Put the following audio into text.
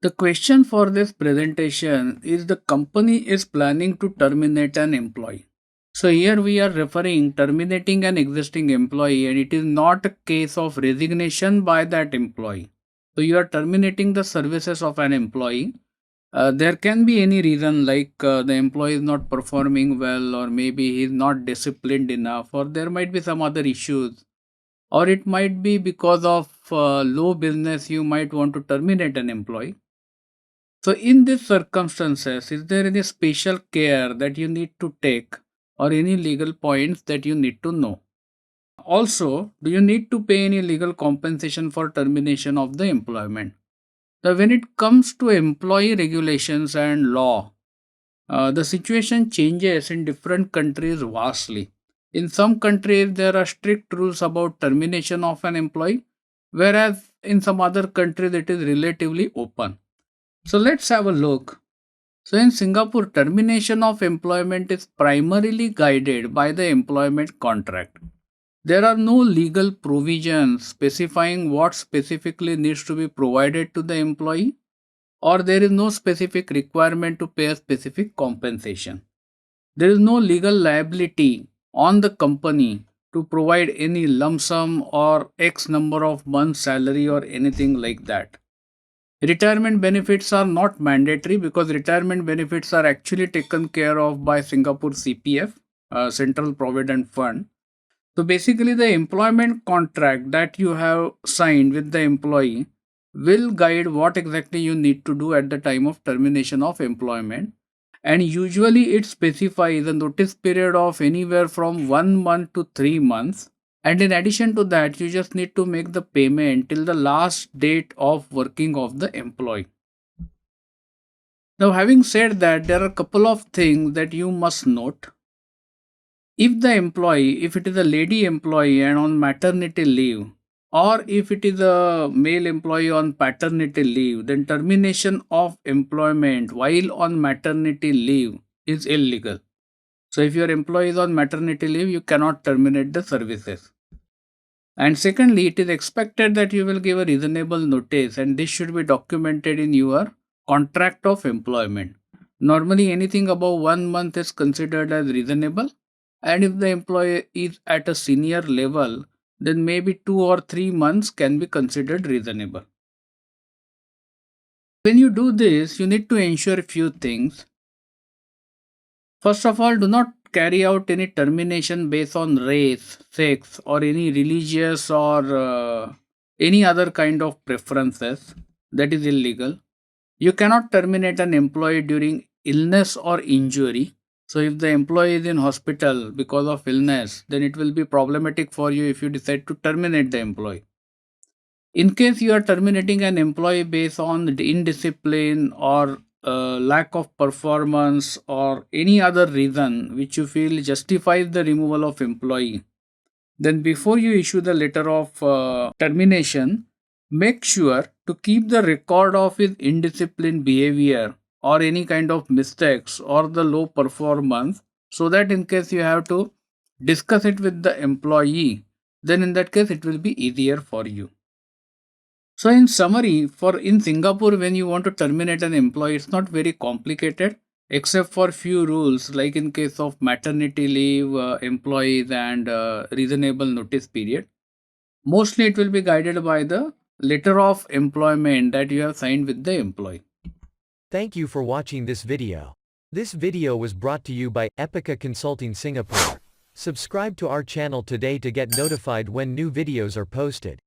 The question for this presentation is the company is planning to terminate an employee. So here we are referring terminating an existing employee, and it is not a case of resignation by that employee. So you are terminating the services of an employee. There can be any reason like the employee is not performing well, or maybe he is not disciplined enough, or there might be some other issues, or it might be because of low business you might want to terminate an employee. So, in these circumstances, is there any special care that you need to take or any legal points that you need to know? Also, do you need to pay any legal compensation for termination of the employment? Now, when it comes to employee regulations and law, the situation changes in different countries vastly. In some countries, there are strict rules about termination of an employee, whereas in some other countries, it is relatively open. So let's have a look. So in Singapore, termination of employment is primarily guided by the employment contract. There are no legal provisions specifying what specifically needs to be provided to the employee, or there is no specific requirement to pay a specific compensation. There is no legal liability on the company to provide any lump sum or X number of months' salary or anything like that. Retirement benefits are not mandatory because retirement benefits are actually taken care of by Singapore CPF, Central Provident Fund. So basically, the employment contract that you have signed with the employee will guide what exactly you need to do at the time of termination of employment. And usually, it specifies a notice period of anywhere from 1 month to 3 months. And in addition to that, you just need to make the payment till the last date of working of the employee. Now, having said that, there are a couple of things that you must note. If the employee, if it is a lady employee and on maternity leave, or if it is a male employee on paternity leave, then termination of employment while on maternity leave is illegal. So, if your employee is on maternity leave, you cannot terminate the services. And secondly, it is expected that you will give a reasonable notice, and this should be documented in your contract of employment. Normally, anything above 1 month is considered as reasonable, and if the employee is at a senior level, then maybe 2 or 3 months can be considered reasonable. When you do this, you need to ensure a few things. First of all, do not carry out any termination based on race, sex, or any religious or any other kind of preferences. That is illegal. You cannot terminate an employee during illness or injury. So, if the employee is in hospital because of illness, then it will be problematic for you if you decide to terminate the employee. In case you are terminating an employee based on indiscipline or lack of performance or any other reason which you feel justifies the removal of employee, then before you issue the letter of termination, make sure to keep the record of his indisciplined behavior or any kind of mistakes or the low performance, so that in case you have to discuss it with the employee, then in that case it will be easier for you. So in summary, for in Singapore, when you want to terminate an employee, it's not very complicated, except for few rules, like in case of maternity leave, employees, and reasonable notice period. Mostly, it will be guided by the letter of employment that you have signed with the employee. Thank you for watching this video. This video was brought to you by Epica Consulting Singapore. Subscribe to our channel today to get notified when new videos are posted.